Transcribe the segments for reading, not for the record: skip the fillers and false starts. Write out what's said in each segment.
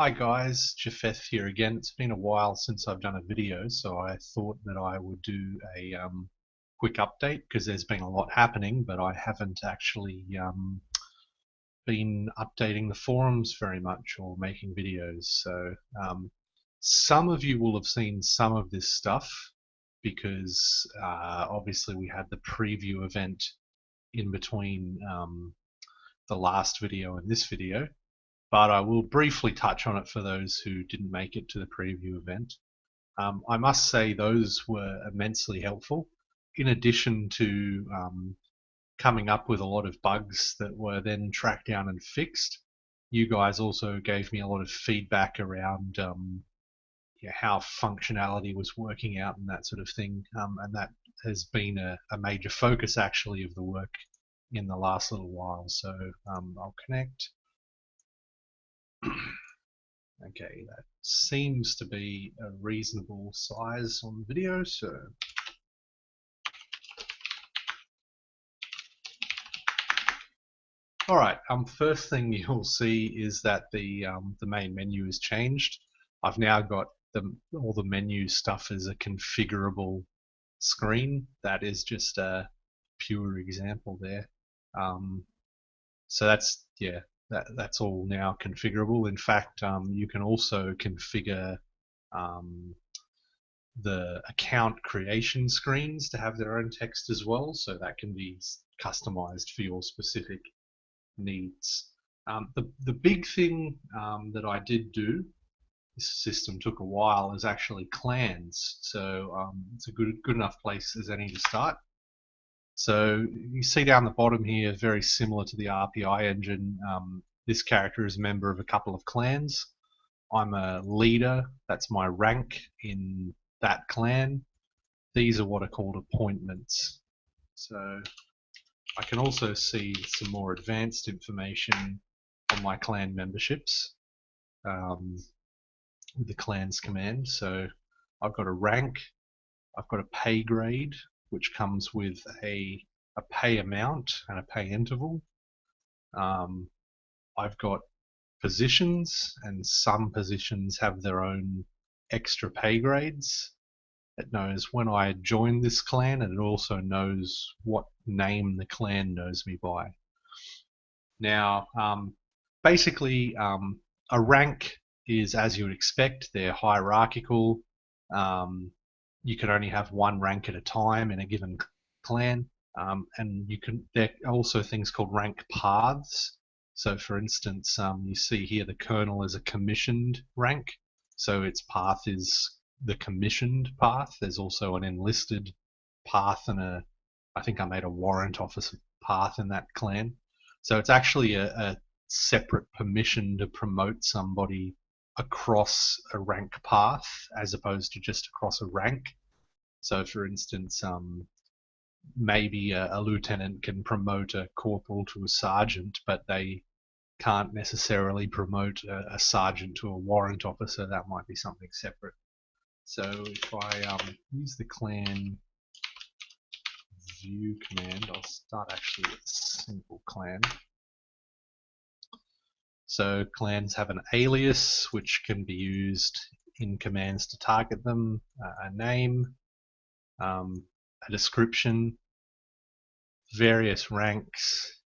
Hi guys, Japheth here again. It's been a while since I've done a video, so I thought that I would do a quick update because there's been a lot happening, but I haven't actually been updating the forums very much or making videos. So some of you will have seen some of this stuff because obviously we had the preview event in between the last video and this video. But I will briefly touch on it for those who didn't make it to the preview event. I must say those were immensely helpful. In addition to coming up with a lot of bugs that were then tracked down and fixed, you guys also gave me a lot of feedback around how functionality was working out and that sort of thing. And that has been a major focus actually of the work in the last little while. So I'll connect. Okay, that seems to be a reasonable size on the video, so alright, first thing you'll see is that the main menu has changed. I've now got all the menu stuff as a configurable screen. That is just a pure example there. So that's, yeah, that's all now configurable. In fact, you can also configure the account creation screens to have their own text as well, so that can be customized for your specific needs. The big thing that I did do, this system took a while, is actually clans. So it's a good enough place as any to start. So you see down the bottom here, very similar to the RPI engine, this character is a member of a couple of clans. I'm a leader, that's my rank in that clan. These are what are called appointments. So I can also see some more advanced information on my clan memberships with the clans command. So I've got a rank, I've got a pay grade, which comes with a pay amount and a pay interval. I've got positions, and some positions have their own extra pay grades. It knows when I joined this clan, and it also knows what name the clan knows me by. Now, basically, a rank is, as you would expect, they're hierarchical. You can only have one rank at a time in a given clan, and there are also things called rank paths. So, for instance, you see here the colonel is a commissioned rank, so its path is the commissioned path. There's also an enlisted path and I think I made a warrant officer path in that clan. So it's actually a separate permission to promote somebody across a rank path as opposed to just across a rank. So for instance, maybe a lieutenant can promote a corporal to a sergeant, but they can't necessarily promote a sergeant to a warrant officer. That might be something separate. So if I use the clan view command, I'll start actually with a simple clan. So clans have an alias, which can be used in commands to target them, a name, a description, various ranks,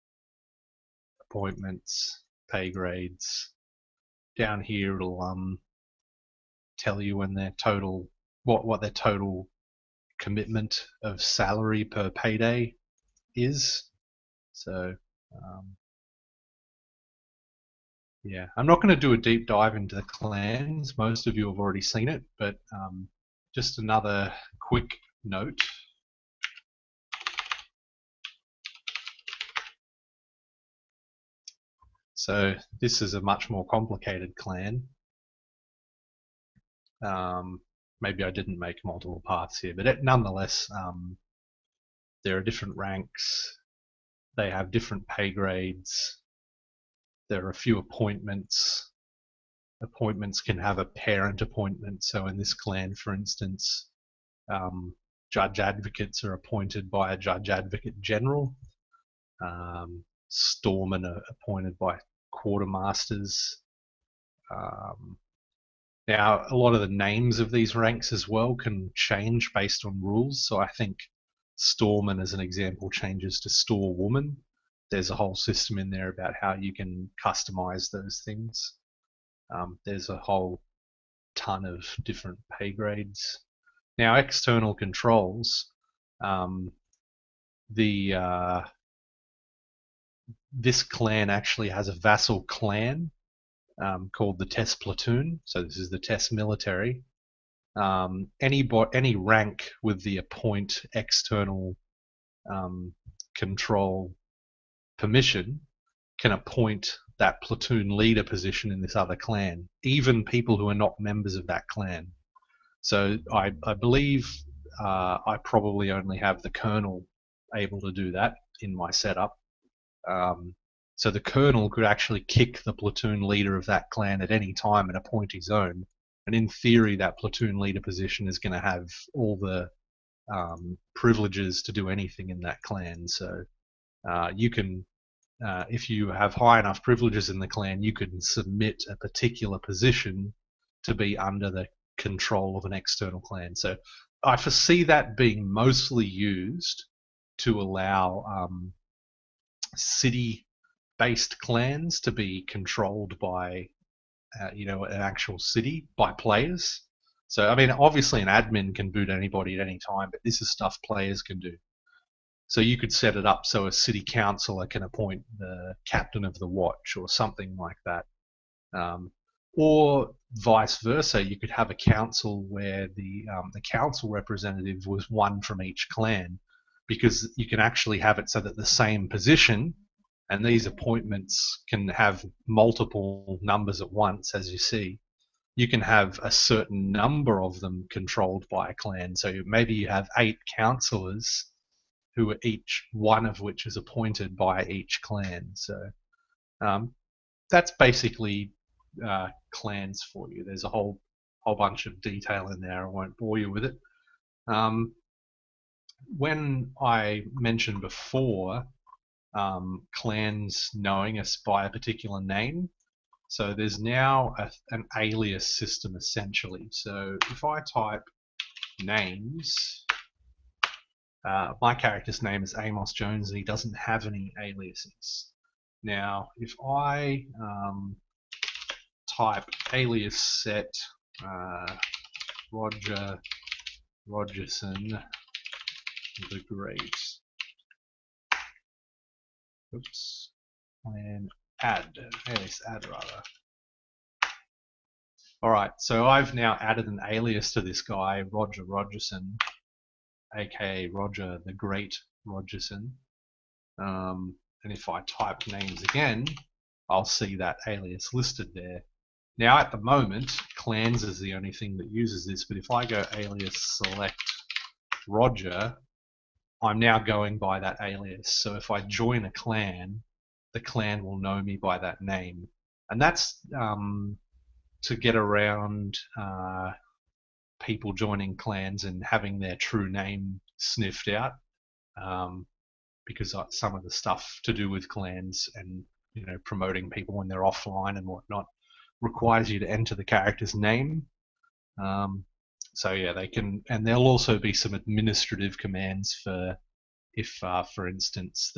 appointments, pay grades. Down here it'll tell you when their total, what their total commitment of salary per payday is. So yeah, I'm not going to do a deep dive into the clans. Most of you have already seen it, but just another quick note. So this is a much more complicated clan. Maybe I didn't make multiple paths here, but nonetheless, there are different ranks. They have different pay grades. There are a few appointments. Appointments can have a parent appointment. So in this clan, for instance, judge advocates are appointed by a judge advocate general. Storemen are appointed by quartermasters. Now, a lot of the names of these ranks as well can change based on rules. So I think Storeman, as an example, changes to Storewoman. There's a whole system in there about how you can customize those things. There's a whole ton of different pay grades. Now, external controls. This clan actually has a vassal clan called the Test Platoon. So this is the Test military. Any rank with the appoint external control permission can appoint that platoon leader position in this other clan, even people who are not members of that clan. So I believe I probably only have the colonel able to do that in my setup. So the colonel could actually kick the platoon leader of that clan at any time and appoint his own. And in theory, that platoon leader position is going to have all the privileges to do anything in that clan. So you can, if you have high enough privileges in the clan, you can submit a particular position to be under the control of an external clan. So I foresee that being mostly used to allow city-based clans to be controlled by, an actual city by players. So, I mean, obviously an admin can boot anybody at any time, but this is stuff players can do. So you could set it up so a city councillor can appoint the captain of the watch or something like that. Or vice versa, you could have a council where the council representative was one from each clan, because you can actually have it so that the same position, and these appointments can have multiple numbers at once, as you see. You can have a certain number of them controlled by a clan. So maybe you have 8 councillors who are each one of which is appointed by each clan. So that's basically clans for you. There's a whole bunch of detail in there. I won't bore you with it. When I mentioned before clans knowing us by a particular name, so there's now an alias system essentially. So if I type names, my character's name is Amos Jones and he doesn't have any aliases. Now, if I type alias set Roger Rogerson the Great, oops, and alias add rather. All right, so I've now added an alias to this guy, Roger Rogerson, aka Roger the Great Rogerson. And if I type names again, I'll see that alias listed there. Now at the moment, clans is the only thing that uses this, but if I go alias select Roger, I'm now going by that alias. So if I join a clan, the clan will know me by that name. And that's to get around people joining clans and having their true name sniffed out, because some of the stuff to do with clans and promoting people when they're offline and whatnot requires you to enter the character's name. So yeah, they can, and there'll also be some administrative commands for if, for instance,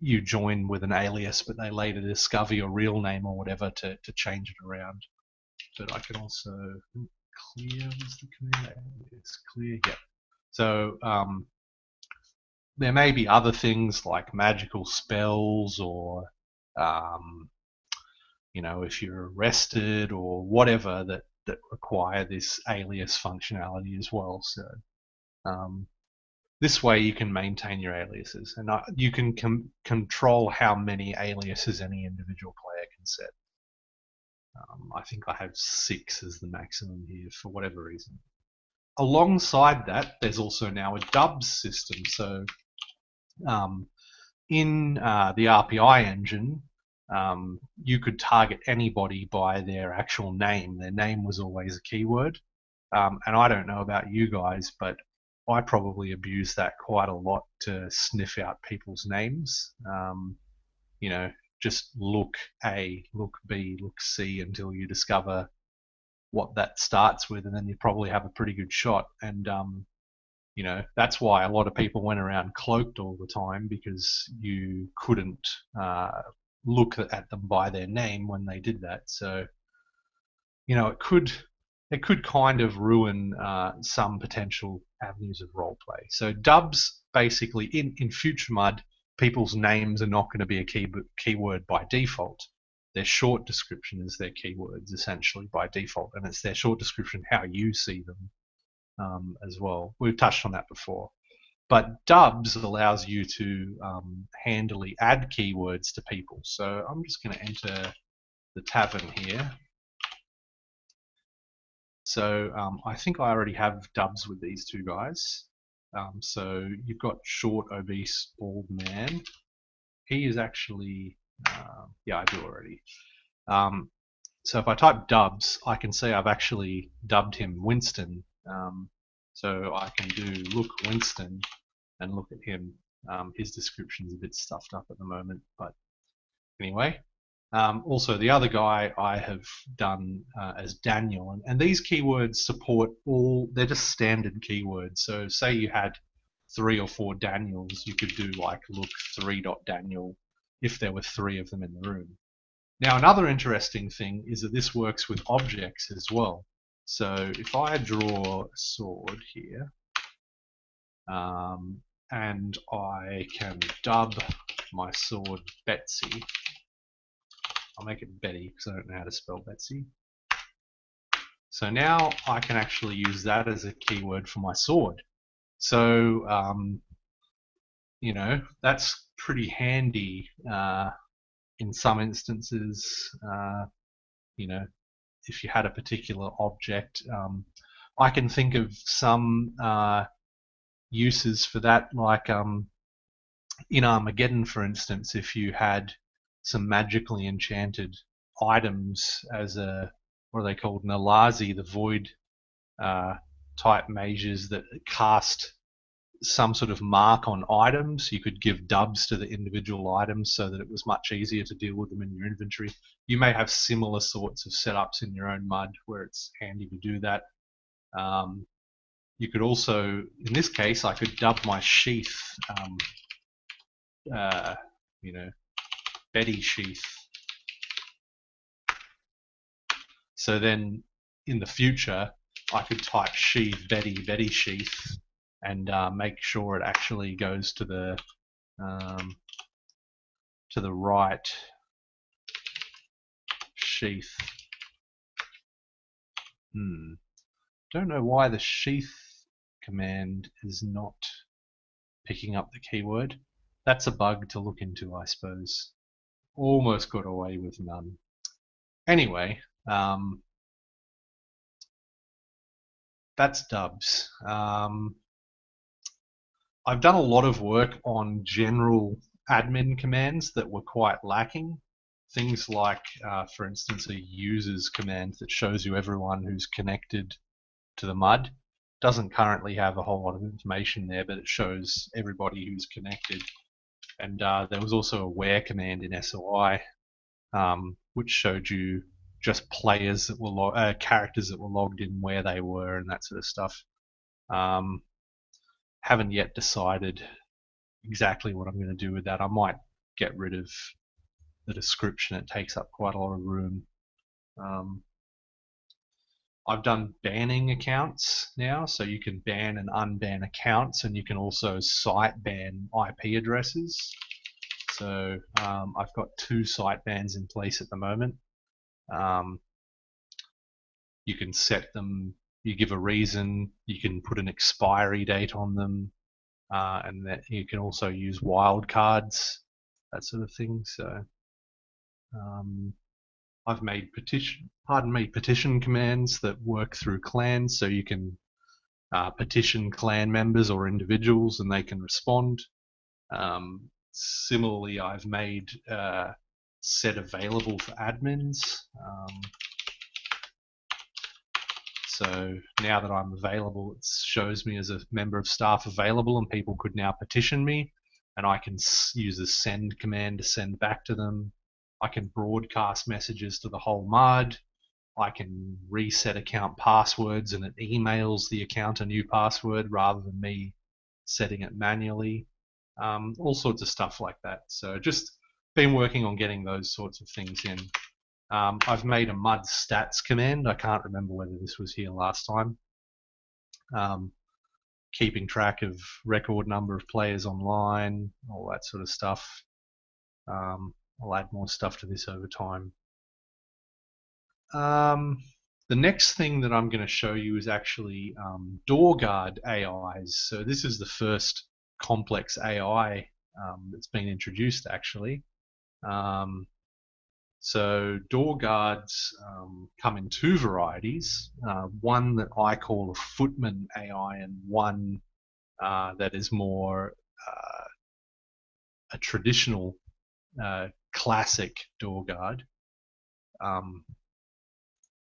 you join with an alias, but they later discover your real name or whatever to change it around. But I can also clear. Was the command alias clear? Yeah. So there may be other things like magical spells or if you're arrested or whatever that require this alias functionality as well. So this way you can maintain your aliases, and you can control how many aliases any individual player can set. I think I have 6 as the maximum here for whatever reason. Alongside that, there's also now a dubs system. So in the RPI engine, you could target anybody by their actual name. Their name was always a keyword. And I don't know about you guys, but I probably abuse that quite a lot to sniff out people's names. just look A, look B, look C until you discover what that starts with, and then you probably have a pretty good shot. And that's why a lot of people went around cloaked all the time, because you couldn't look at them by their name when they did that. So it could kind of ruin some potential avenues of roleplay. So dubs, basically, in FutureMUD, people's names are not going to be a keyword by default. Their short description is their keywords, essentially, by default, and it's their short description how you see them as well. We've touched on that before. But dubs allows you to handily add keywords to people. So I'm just going to enter the tavern here. So I think I already have dubs with these two guys. So you've got short, obese, bald man. He is actually, yeah, I do already. So if I type dubs, I can see I've actually dubbed him Winston. So I can do look Winston and look at him. His description's a bit stuffed up at the moment, but anyway. Also, the other guy I have done as Daniel, and these keywords support they're just standard keywords. So say you had 3 or 4 Daniels, you could do like look 3.Daniel if there were 3 of them in the room. Now, another interesting thing is that this works with objects as well. So if I draw a sword here, and I can dub my sword Betsy, I'll make it Betty because I don't know how to spell Betsy. So now I can actually use that as a keyword for my sword. So, that's pretty handy in some instances. If you had a particular object, I can think of some uses for that, like in Armageddon, for instance, if you had some magically enchanted items as what are they called? Nalazi, the void type mages that cast some sort of mark on items. You could give dubs to the individual items so that it was much easier to deal with them in your inventory. You may have similar sorts of setups in your own MUD where it's handy to do that. You could also, in this case, I could dub my sheath, Betty sheath. So then in the future, I could type sheath Betty sheath, and make sure it actually goes to the right sheath. Don't know why the sheath command is not picking up the keyword. That's a bug to look into, I suppose. Almost got away with none. Anyway, that's dubs. I've done a lot of work on general admin commands that were quite lacking. Things like, for instance, a users command that shows you everyone who's connected to the MUD. Doesn't currently have a whole lot of information there, but it shows everybody who's connected. And there was also a where command in SOI, which showed you just players that were characters that were logged in, where they were, and that sort of stuff. Haven't yet decided exactly what I'm going to do with that. I might get rid of the description. It takes up quite a lot of room. I've done banning accounts now, so you can ban and unban accounts, and you can also site ban IP addresses. So I've got 2 site bans in place at the moment. You can set them, you give a reason, you can put an expiry date on them, and that you can also use wildcards, that sort of thing. So I've made petition commands that work through clans, so you can petition clan members or individuals and they can respond. Similarly, I've made set available for admins. So now that I'm available, it shows me as a member of staff available, and people could now petition me, and I can use the send command to send back to them. I can broadcast messages to the whole MUD. I can reset account passwords and it emails the account a new password rather than me setting it manually. All sorts of stuff like that. So just been working on getting those sorts of things in. I've made a MUD stats command. I can't remember whether this was here last time. Keeping track of record number of players online, all that sort of stuff. I'll add more stuff to this over time. The next thing that I'm going to show you is actually door guard AIs. So this is the first complex AI that's been introduced actually. So door guards come in two varieties, one that I call a footman AI and one that is more a traditional classic door guard.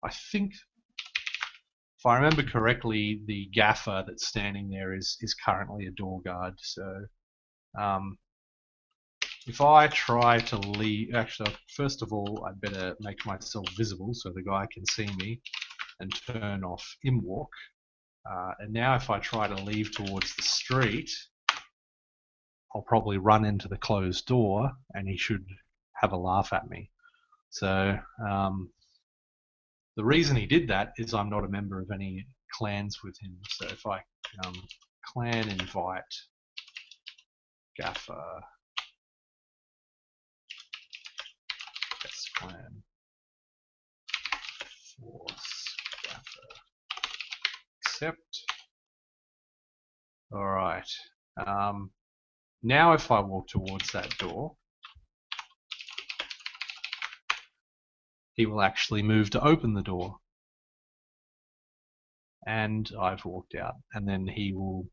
I think, if I remember correctly, the gaffer that's standing there is currently a door guard. So if I try to leave, actually, first of all, I'd better make myself visible so the guy can see me and turn off ImWalk. And now if I try to leave towards the street, I'll probably run into the closed door and he should have a laugh at me. So the reason he did that is I'm not a member of any clans with him. So if I clan invite gaffer clan force gaffer accept. All right. Now if I walk towards that door, he will actually move to open the door. And I've walked out. And then he will,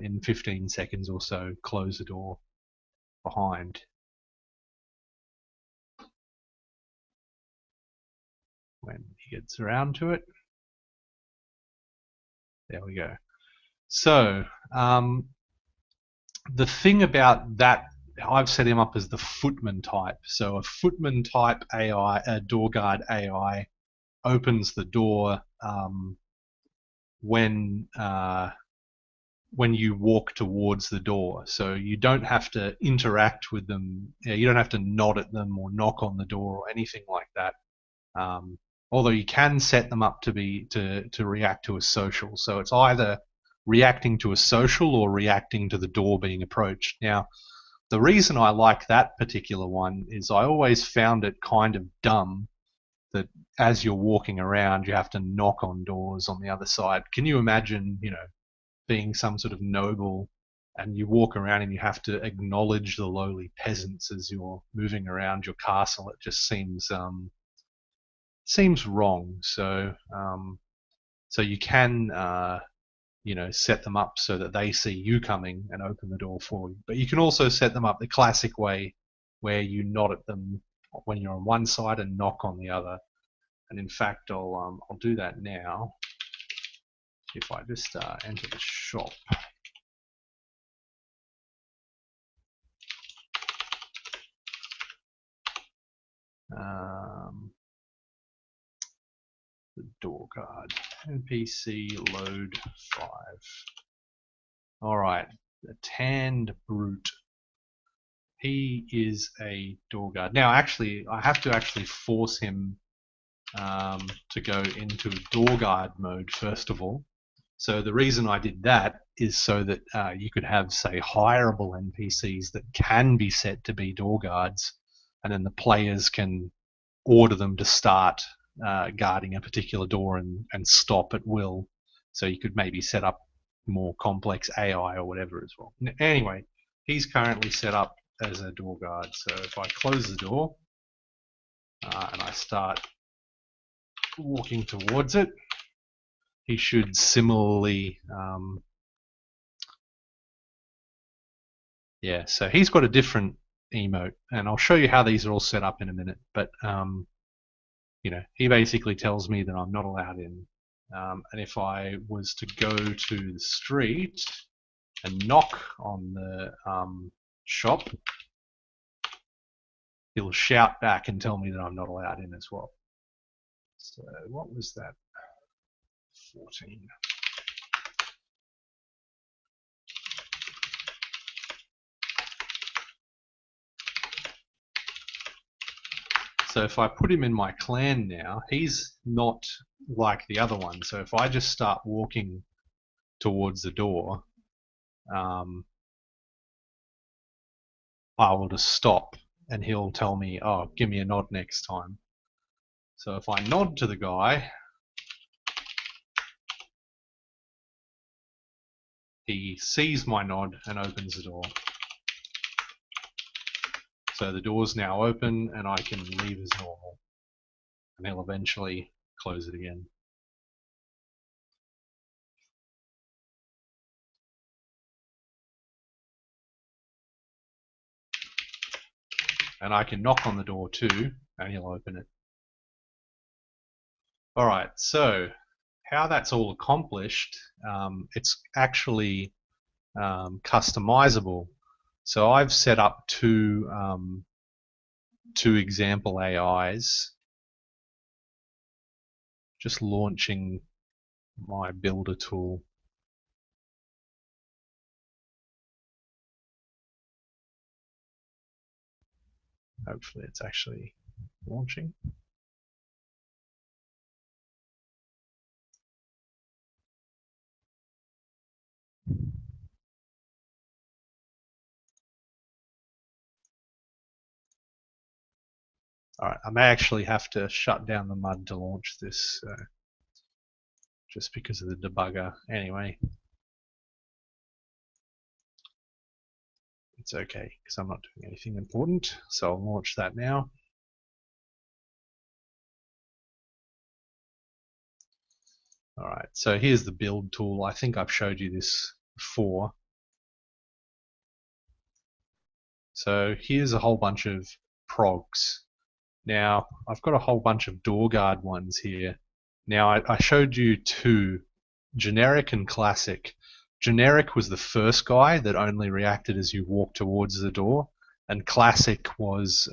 in 15 seconds or so, close the door behind. When he gets around to it. There we go. So, the thing about that, I've set him up as the footman type. So a footman type AI, a door guard AI, opens the door when you walk towards the door. So you don't have to interact with them. You don't have to nod at them or knock on the door or anything like that. Although you can set them up to react to a social. So it's either reacting to a social or reacting to the door being approached. Now, the reason I like that particular one is I always found it kind of dumb that as you're walking around, you have to knock on doors on the other side. Can you imagine, being some sort of noble and you walk around and you have to acknowledge the lowly peasants as you're moving around your castle? It just seems wrong. So you can set them up so that they see you coming and open the door for you. But you can also set them up the classic way where you nod at them when you're on one side and knock on the other. And in fact, I'll do that now. If I just enter the shop. The door guard, NPC load 5. All right, the tanned brute. He is a door guard. Now, actually, I have to force him to go into door guard mode first of all. So the reason I did that is so that you could have, say, hireable NPCs that can be set to be door guards, and then the players can order them to start guarding a particular door and stop at will. So you could maybe set up more complex AI or whatever as well. Anyway, he's currently set up as a door guard. So if I close the door and I start walking towards it, he should similarly, so he's got a different emote, and I'll show you how these are all set up in a minute. But he basically tells me that I'm not allowed in. And if I was to go to the street and knock on the shop, he'll shout back and tell me that I'm not allowed in as well. So what was that? 14. So if I put him in my clan now, he's not like the other one. So if I just start walking towards the door, I will just stop and he'll tell me, oh, give me a nod next time. So if I nod to the guy, he sees my nod and opens the door. So the door's now open and I can leave as normal. And he'll eventually close it again. And I can knock on the door too, and he'll open it. Alright, so how that's all accomplished, it's actually customizable. So I've set up two example AIs, just launching my builder tool. Hopefully it's actually launching. Alright, I may actually have to shut down the MUD to launch this, just because of the debugger. Anyway, it's okay because I'm not doing anything important, so I'll launch that now. Alright, so here's the build tool. I think I've showed you this before. So here's a whole bunch of progs. Now, I've got a whole bunch of door guard ones here. Now, I showed you two, generic and classic. Generic was the first guy that only reacted as you walked towards the door, and classic was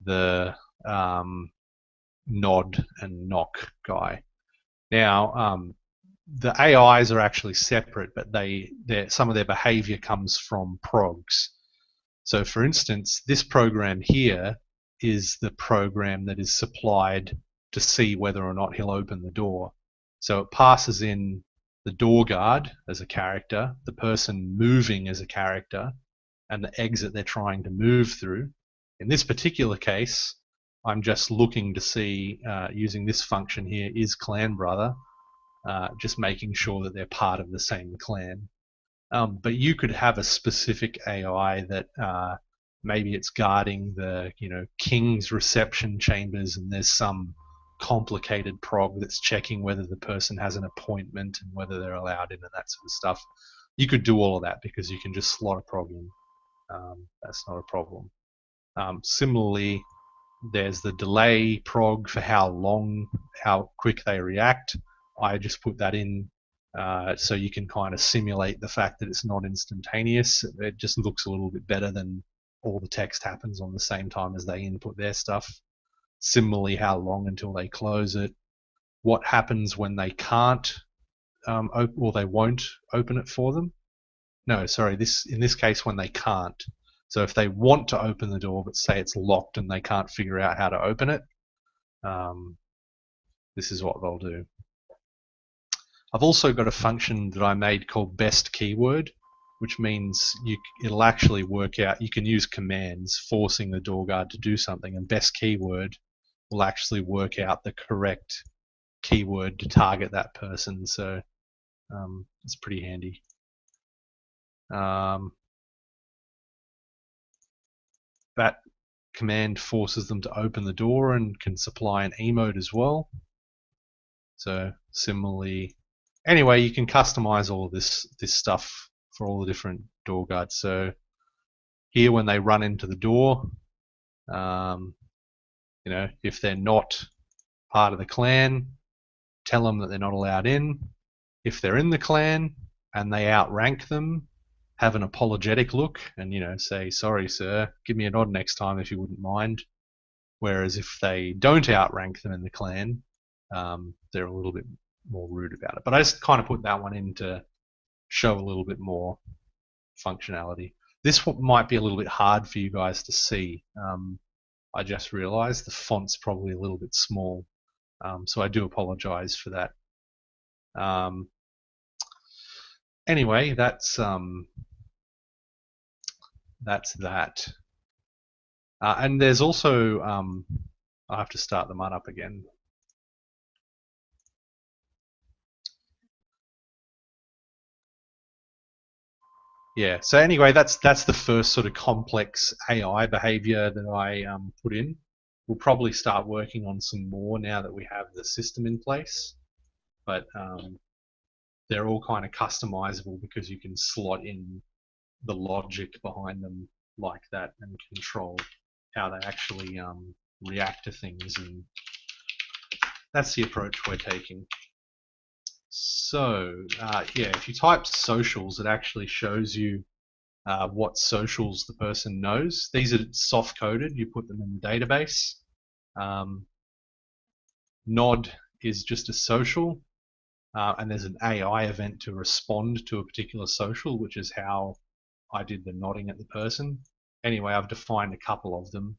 the nod and knock guy. Now, the AIs are actually separate, but some of their behavior comes from progs. So for instance, this program here is the program that is supplied to see whether or not he'll open the door. So it passes in the door guard as a character, the person moving as a character, and the exit they're trying to move through. In this particular case, I'm just looking to see, using this function here, is clan brother, just making sure that they're part of the same clan. But you could have a specific AI that maybe it's guarding the king's reception chambers, and there's some complicated prog that's checking whether the person has an appointment and whether they're allowed in and that sort of stuff. You could do all of that because you can just slot a prog in. That's not a problem. Similarly, there's the delay prog for how quick they react. I just put that in so you can kind of simulate the fact that it's not instantaneous. It just looks a little bit better than all the text happens on the same time as they input their stuff. Similarly, how long until they close it. What happens when they can't or they won't open it for them? No, sorry, in this case when they can't. So if they want to open the door but say it's locked and they can't figure out how to open it, this is what they'll do. I've also got a function that I made called best keyword, which means it'll actually work out. You can use commands forcing the door guard to do something, and best keyword will actually work out the correct keyword to target that person. So it's pretty handy. That command forces them to open the door and can supply an emote as well. So similarly, anyway, you can customize all of this stuff for all the different door guards. So here, when they run into the door, if they're not part of the clan, tell them that they're not allowed in. If they're in the clan and they outrank them, have an apologetic look and, say, sorry, sir, give me a nod next time if you wouldn't mind. Whereas if they don't outrank them in the clan, they're a little bit more rude about it. But I just kind of put that one in to show a little bit more functionality. This might be a little bit hard for you guys to see. I just realized the font's probably a little bit small. So I do apologize for that. Anyway, that's that. And there's also, I have to start the MUD up again. Yeah, so anyway, that's the first sort of complex AI behavior that I put in. We'll probably start working on some more now that we have the system in place. But they're all kind of customizable because you can slot in the logic behind them like that and control how they actually react to things, and that's the approach we're taking. So yeah, if you type socials, it actually shows you what socials the person knows. These are soft coded, you put them in the database. Nod is just a social, and there's an AI event to respond to a particular social, which is how I did the nodding at the person. Anyway, I've defined a couple of them.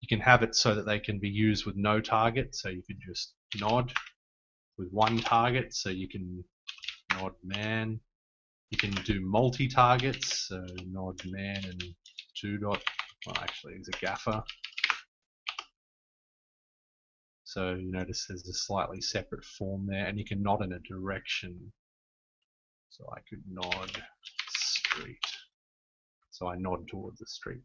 You can have it so that they can be used with no target, so you could just nod with one target, so you can nod man. You can do multi-targets, so nod man and two dot, well actually it's a gaffer. So you notice there's a slightly separate form there, and you can nod in a direction. So I could nod street. So I nod towards the street.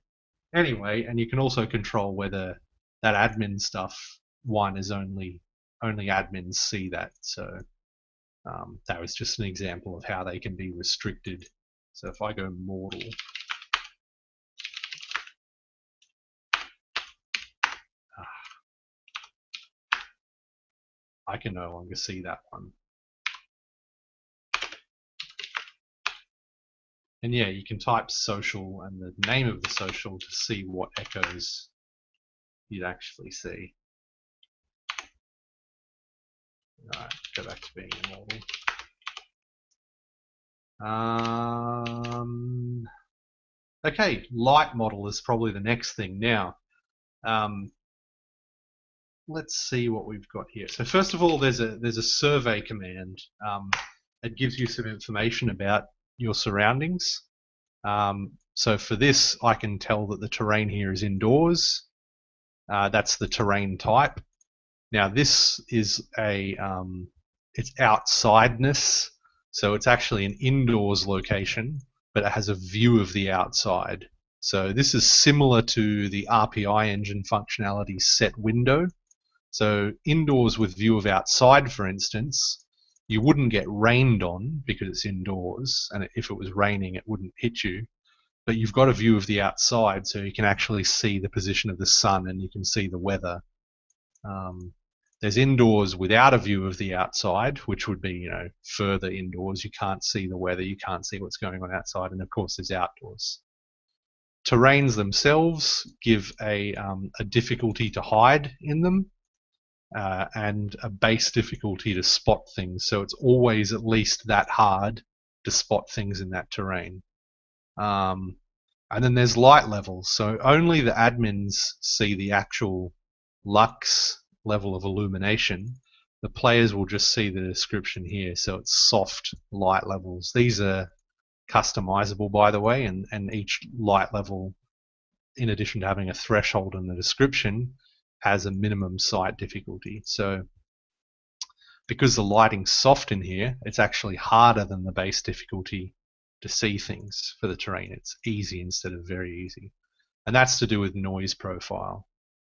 Anyway, and you can also control whether that admin stuff, one is only admins see that. So that was just an example of how they can be restricted. So if I go mortal, I can no longer see that one. And yeah, you can type social and the name of the social to see what echoes you'd actually see. Alright, go back to being immortal. Okay, light model is probably the next thing. Now, let's see what we've got here. So first of all, there's a survey command. It gives you some information about your surroundings. So for this, I can tell that the terrain here is indoors. That's the terrain type. Now this is it's outsideness, so it's actually an indoors location, but it has a view of the outside. So this is similar to the RPI engine functionality set window. So indoors with view of outside, for instance, you wouldn't get rained on because it's indoors, and if it was raining, it wouldn't hit you. But you've got a view of the outside, so you can actually see the position of the sun and you can see the weather. There's indoors without a view of the outside, which would be, further indoors. You can't see the weather, you can't see what's going on outside, and of course there's outdoors. Terrains themselves give a difficulty to hide in them, and a base difficulty to spot things. So it's always at least that hard to spot things in that terrain. And then there's light levels. So only the admins see the actual lux level of illumination. The players will just see the description here. So it's soft light levels. These are customizable, by the way, and each light level, in addition to having a threshold in the description, has a minimum sight difficulty. So because the lighting's soft in here, it's actually harder than the base difficulty to see things for the terrain. It's easy instead of very easy. And that's to do with noise profile.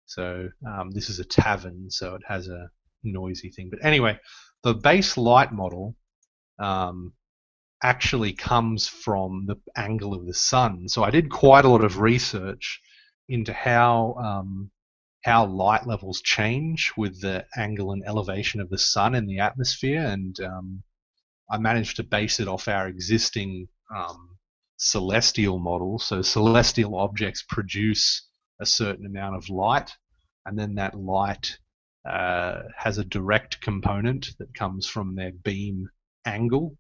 So this is a tavern, so it has a noisy thing. But anyway, the base light model actually comes from the angle of the sun. So I did quite a lot of research into how light levels change with the angle and elevation of the sun in the atmosphere, and I managed to base it off our existing celestial model. So celestial objects produce a certain amount of light, and then that light has a direct component that comes from their beam angle,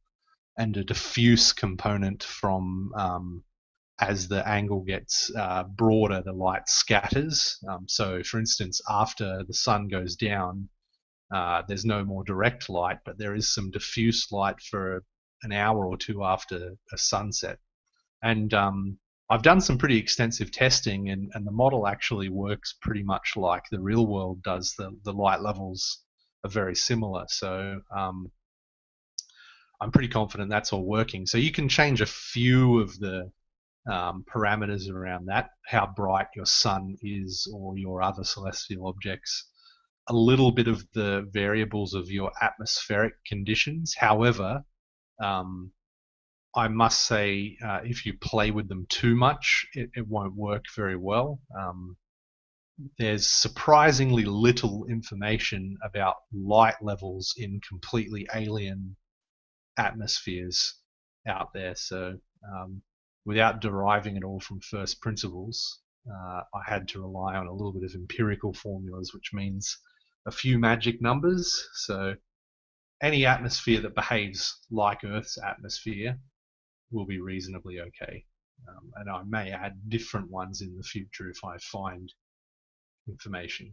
and a diffuse component from as the angle gets broader, the light scatters. So, for instance, after the sun goes down, there's no more direct light, but there is some diffuse light for an hour or two after a sunset. And I've done some pretty extensive testing, and the model actually works pretty much like the real world does. The light levels are very similar. So I'm pretty confident that's all working. So you can change a few of the parameters around that, how bright your sun is or your other celestial objects, a little bit of the variables of your atmospheric conditions. However, I must say, if you play with them too much, it won't work very well. There's surprisingly little information about light levels in completely alien atmospheres out there. So without deriving it all from first principles, I had to rely on a little bit of empirical formulas, which means a few magic numbers. So any atmosphere that behaves like Earth's atmosphere will be reasonably okay. And I may add different ones in the future if I find information.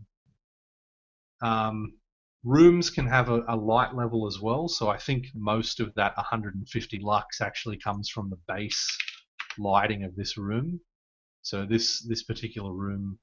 Rooms can have a light level as well, so I think most of that 150 lux actually comes from the base lighting of this room. So this particular room